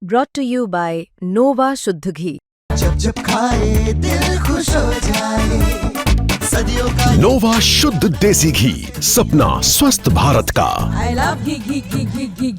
brought to you by Nova शुद्ध घी। जब जब खाए दिल खुश हो जाए, सदियों का नोवा शुद्ध देसी घी, सपना स्वस्थ भारत का। I love घी।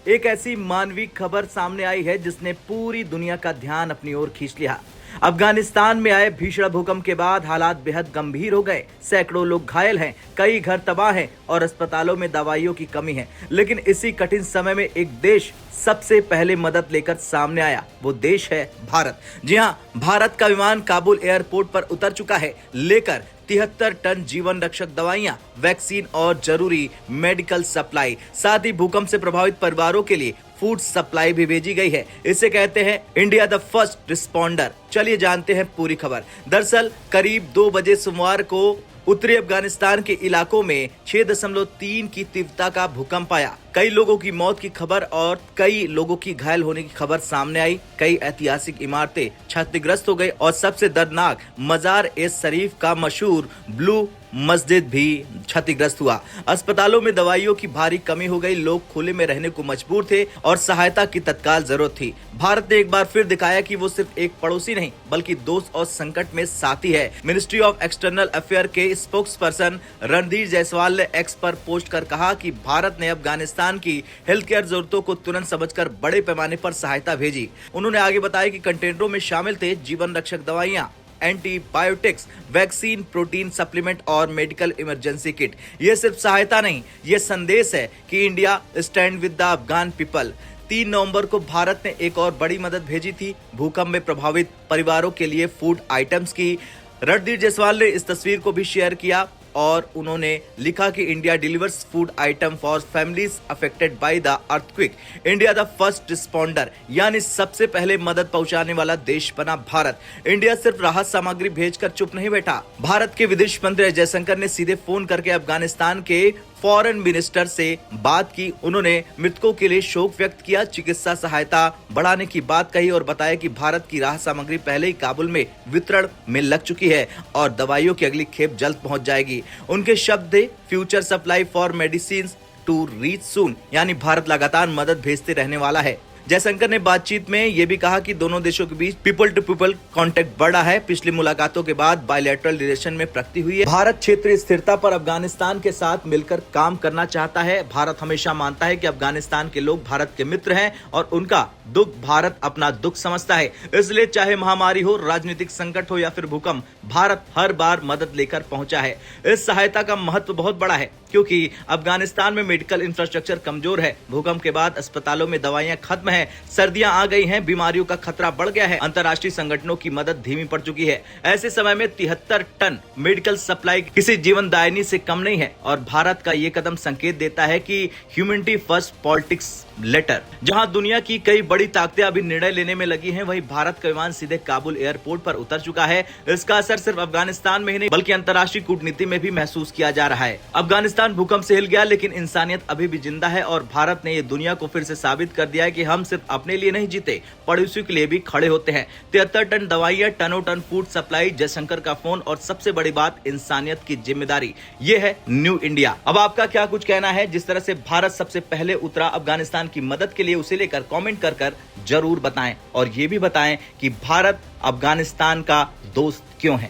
एक ऐसी मानवीय खबर सामने आई है जिसने पूरी दुनिया का ध्यान अपनी ओर खींच लिया। अफगानिस्तान में आए भीषण भूकंप के बाद हालात बेहद गंभीर हो गए। सैकड़ों लोग घायल हैं, कई घर तबाह हैं और अस्पतालों में दवाइयों की कमी है। लेकिन इसी कठिन समय में एक देश सबसे पहले मदद लेकर सामने आया। वो देश है भारत। जी हाँ, भारत का विमान काबुल एयरपोर्ट पर उतर चुका है, लेकर 73 टन जीवन रक्षक दवाइयां, वैक्सीन और जरूरी मेडिकल सप्लाई, साथ ही भूकंप से प्रभावित परिवारों के लिए फूड सप्लाई भी भेजी गई है। इसे कहते हैं इंडिया द फर्स्ट रिस्पॉन्डर। चलिए जानते हैं पूरी खबर। दरअसल करीब 2 बजे सोमवार को उत्तरी अफगानिस्तान के इलाकों में 6.3 की तीव्रता का भूकंप आया। कई लोगों की मौत की खबर और कई लोगों की घायल होने की खबर सामने आई। कई ऐतिहासिक इमारतें क्षतिग्रस्त हो गई और सबसे दर्दनाक मजार ए शरीफ का मशहूर ब्लू मस्जिद भी क्षतिग्रस्त हुआ। अस्पतालों में दवाइयों की भारी कमी हो गई, लोग खुले में रहने को मजबूर थे और सहायता की तत्काल जरूरत थी। भारत ने एक बार फिर दिखाया कि वो सिर्फ एक पड़ोसी नहीं बल्कि दोस्त और संकट में साथी है। मिनिस्ट्री ऑफ एक्सटर्नल अफेयर के स्पोक्स पर्सन रणधीर जायसवाल ने एक्स पर पोस्ट कर कहा कि भारत ने अफगानिस्तान की हेल्थ केयर जरूरतों को तुरंत समझकर बड़े पैमाने पर सहायता भेजी। उन्होंने आगे बताया कि कंटेनरों में शामिल थे जीवन रक्षक दवाइयां, एंटीबायोटिक्स, वैक्सीन, प्रोटीन सप्लीमेंट और मेडिकल इमरजेंसी किट। ये सिर्फ सहायता नहीं, ये संदेश है कि India stand with the Afghan people. 3 नवंबर को भारत ने एक और बड़ी मदद भेजी थी, भूकंप में प्रभावित परिवारों के लिए फूड आइटम्स की। रणधीर जायसवाल ने इस तस्वीर को भी शेयर किया और उन्होंने लिखा कि India delivers food item for families affected by the earthquake. India the first responder, यानी सबसे पहले मदद पहुंचाने वाला देश बना भारत। इंडिया सिर्फ राहत सामग्री भेजकर चुप नहीं बैठा। भारत के विदेश मंत्री जयशंकर ने सीधे फोन करके अफगानिस्तान के फॉरेन मिनिस्टर से बात की। उन्होंने मृतकों के लिए शोक व्यक्त किया, चिकित्सा सहायता बढ़ाने की बात कही और बताया कि भारत की राहत सामग्री पहले ही काबुल में वितरण में लग चुकी है और दवाइयों की अगली खेप जल्द पहुंच जाएगी। उनके शब्द थे, future supply for medicine to reach soon, यानी भारत लगातार मदद भेजते रहने वाला है। जयशंकर ने बातचीत में यह भी कहा कि दोनों देशों के बीच पीपल टू पीपल कांटेक्ट बढ़ा है। पिछली मुलाकातों के बाद बायलैटरल रिलेशन में प्रगति हुई है। भारत क्षेत्रीय स्थिरता पर अफगानिस्तान के साथ मिलकर काम करना चाहता है। भारत हमेशा मानता है कि अफगानिस्तान के लोग भारत के मित्र हैं और उनका दुख भारत अपना दुख समझता है। इसलिए चाहे महामारी हो, राजनीतिक संकट हो या फिर भूकंप, भारत हर बार मदद लेकर पहुंचा है। इस सहायता का महत्व बहुत बड़ा है क्योंकि अफगानिस्तान में मेडिकल इंफ्रास्ट्रक्चर कमजोर है। भूकंप के बाद अस्पतालों में दवाइयां खत्म है, सर्दियां आ गई हैं, बीमारियों का खतरा बढ़ गया है, अंतर्राष्ट्रीय संगठनों की मदद धीमी पड़ चुकी है। ऐसे समय में 73 टन मेडिकल सप्लाई किसी जीवनदायिनी से कम नहीं है और भारत का ये कदम संकेत देता है कि ह्यूमैनिटी फर्स्ट पॉलिटिक्स लेटर। जहां दुनिया की कई बड़ी ताकतें अभी निर्णय लेने में लगी हैं, वहीं भारत का विमान सीधे काबुल एयरपोर्ट पर उतर चुका है। इसका असर सिर्फ अफगानिस्तान में ही नहीं बल्कि अंतर्राष्ट्रीय कूटनीति में भी महसूस किया जा रहा है। अफगानिस्तान भूकंप से हिल गया लेकिन इंसानियत अभी भी जिंदा है और भारत ने ये दुनिया को फिर से साबित कर दिया है कि हम सिर्फ अपने लिए नहीं जीते, पड़ोसियों के लिए भी खड़े होते हैं। 73 टन दवाइयां, टनों टन फूड सप्लाई, जयशंकर का फोन और सबसे बड़ी बात, इंसानियत की जिम्मेदारी। ये है न्यू इंडिया। अब आपका क्या कुछ कहना है? जिस तरह से भारत सबसे पहले उतरा अफगानिस्तान की मदद के लिए, उसे लेकर कमेंट कर जरूर बताएं और ये भी बताएं कि भारत अफगानिस्तान का दोस्त क्यों है।